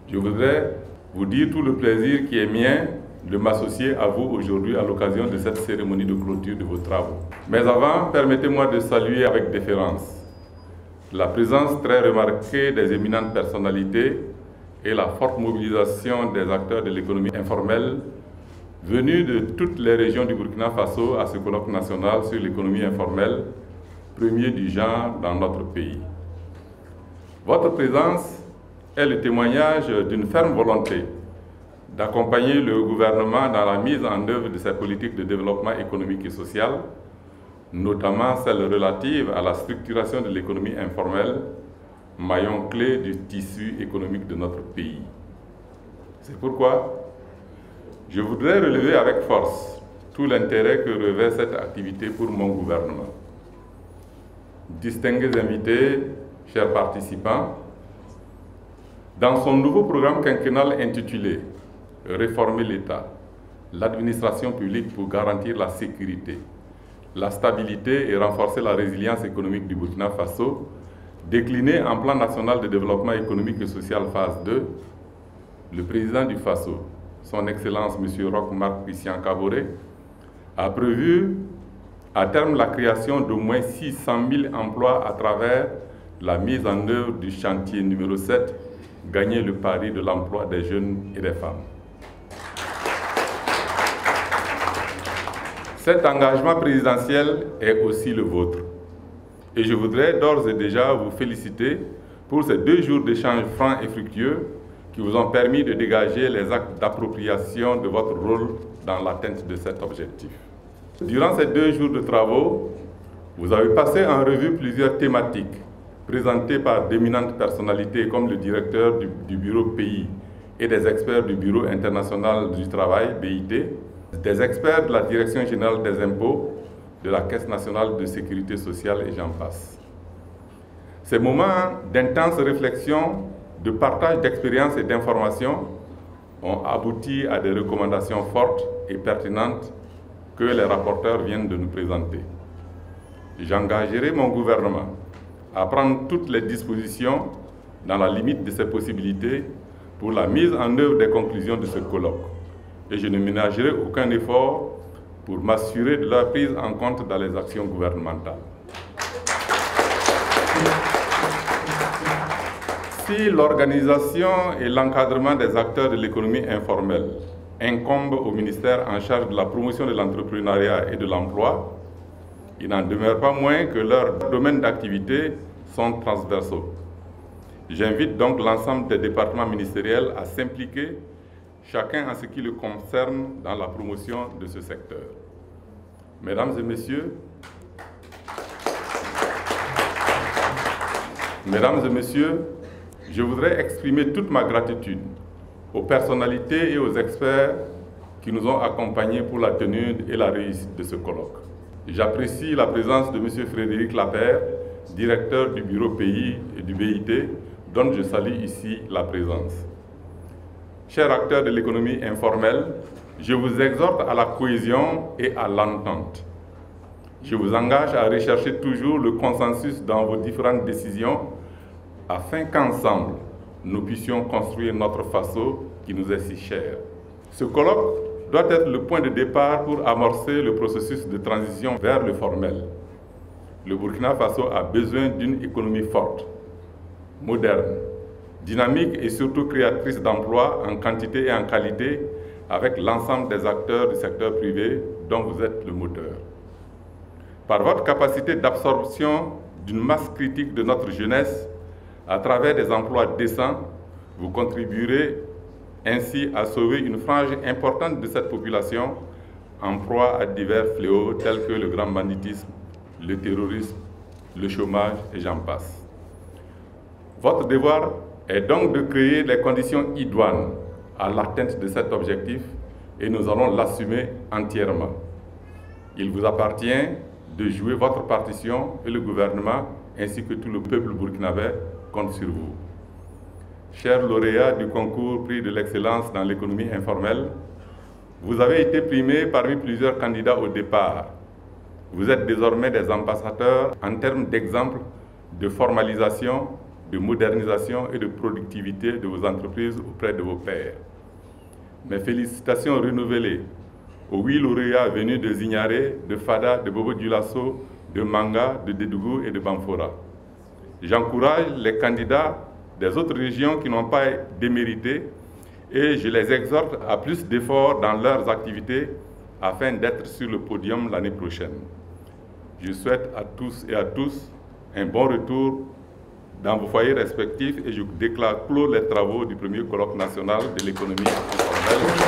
Je voudrais vous dire tout le plaisir qui est mien de m'associer à vous aujourd'hui à l'occasion de cette cérémonie de clôture de vos travaux. Mais avant, permettez-moi de saluer avec déférence la présence très remarquée des éminentes personnalités et la forte mobilisation des acteurs de l'économie informelle venus de toutes les régions du Burkina Faso à ce colloque national sur l'économie informelle, premier du genre dans notre pays. Votre présence est le témoignage d'une ferme volonté d'accompagner le gouvernement dans la mise en œuvre de ses politiques de développement économique et social, notamment celles relatives à la structuration de l'économie informelle, maillon clé du tissu économique de notre pays. C'est pourquoi je voudrais relever avec force tout l'intérêt que revêt cette activité pour mon gouvernement. Distingués invités, chers participants, dans son nouveau programme quinquennal intitulé « Réformer l'État, l'administration publique pour garantir la sécurité, la stabilité et renforcer la résilience économique du Burkina Faso », décliné en plan national de développement économique et social phase 2, le président du Faso, son Excellence M. Roch Marc Christian Kaboré, a prévu à terme la création d'au moins 600 000 emplois à travers la mise en œuvre du chantier numéro 7, gagner le pari de l'emploi des jeunes et des femmes. Cet engagement présidentiel est aussi le vôtre. Et je voudrais d'ores et déjà vous féliciter pour ces 2 jours d'échanges francs et fructueux qui vous ont permis de dégager les actes d'appropriation de votre rôle dans l'atteinte de cet objectif. Durant ces 2 jours de travaux, vous avez passé en revue plusieurs thématiques présentées par d'éminentes personnalités comme le directeur du bureau pays et des experts du Bureau international du travail, BIT, des experts de la Direction générale des impôts, de la Caisse nationale de sécurité sociale et j'en passe. Ces moments d'intense réflexion, de partage d'expériences et d'informations ont abouti à des recommandations fortes et pertinentes que les rapporteurs viennent de nous présenter. J'engagerai mon gouvernement à prendre toutes les dispositions dans la limite de ses possibilités pour la mise en œuvre des conclusions de ce colloque. Et je ne ménagerai aucun effort pour m'assurer de leur prise en compte dans les actions gouvernementales. Si l'organisation et l'encadrement des acteurs de l'économie informelle incombent au ministère en charge de la promotion de l'entrepreneuriat et de l'emploi, il n'en demeure pas moins que leurs domaines d'activité sont transversaux. J'invite donc l'ensemble des départements ministériels à s'impliquer, chacun en ce qui le concerne, dans la promotion de ce secteur. Mesdames et messieurs, je voudrais exprimer toute ma gratitude aux personnalités et aux experts qui nous ont accompagnés pour la tenue et la réussite de ce colloque. J'apprécie la présence de M. Frédéric Lapère, directeur du Bureau pays et du BIT, dont je salue ici la présence. Chers acteurs de l'économie informelle, je vous exhorte à la cohésion et à l'entente. Je vous engage à rechercher toujours le consensus dans vos différentes décisions afin qu'ensemble, nous puissions construire notre Faso qui nous est si cher. Ce colloque doit être le point de départ pour amorcer le processus de transition vers le formel. Le Burkina Faso a besoin d'une économie forte, moderne, dynamique et surtout créatrice d'emplois en quantité et en qualité avec l'ensemble des acteurs du secteur privé dont vous êtes le moteur. Par votre capacité d'absorption d'une masse critique de notre jeunesse, à travers des emplois décents, vous contribuerez ainsi à sauver une frange importante de cette population en proie à divers fléaux tels que le grand banditisme, le terrorisme, le chômage et j'en passe. Votre devoir est donc de créer les conditions idoines à l'atteinte de cet objectif et nous allons l'assumer entièrement. Il vous appartient de jouer votre partition et le gouvernement ainsi que tout le peuple burkinabé compte sur vous. Chers lauréats du concours Prix de l'excellence dans l'économie informelle, vous avez été primés parmi plusieurs candidats au départ. Vous êtes désormais des ambassadeurs en termes d'exemples de formalisation, de modernisation et de productivité de vos entreprises auprès de vos pairs. Mes félicitations renouvelées aux 8 lauréats venus de Zignaré, de Fada, de Bobo-Dioulasso, de Manga, de Dédougou et de Bamfora. J'encourage les candidats des autres régions qui n'ont pas démérité et je les exhorte à plus d'efforts dans leurs activités afin d'être sur le podium l'année prochaine. Je souhaite à tous et à tous un bon retour dans vos foyers respectifs et je déclare clos les travaux du premier colloque national de l'économie informelle.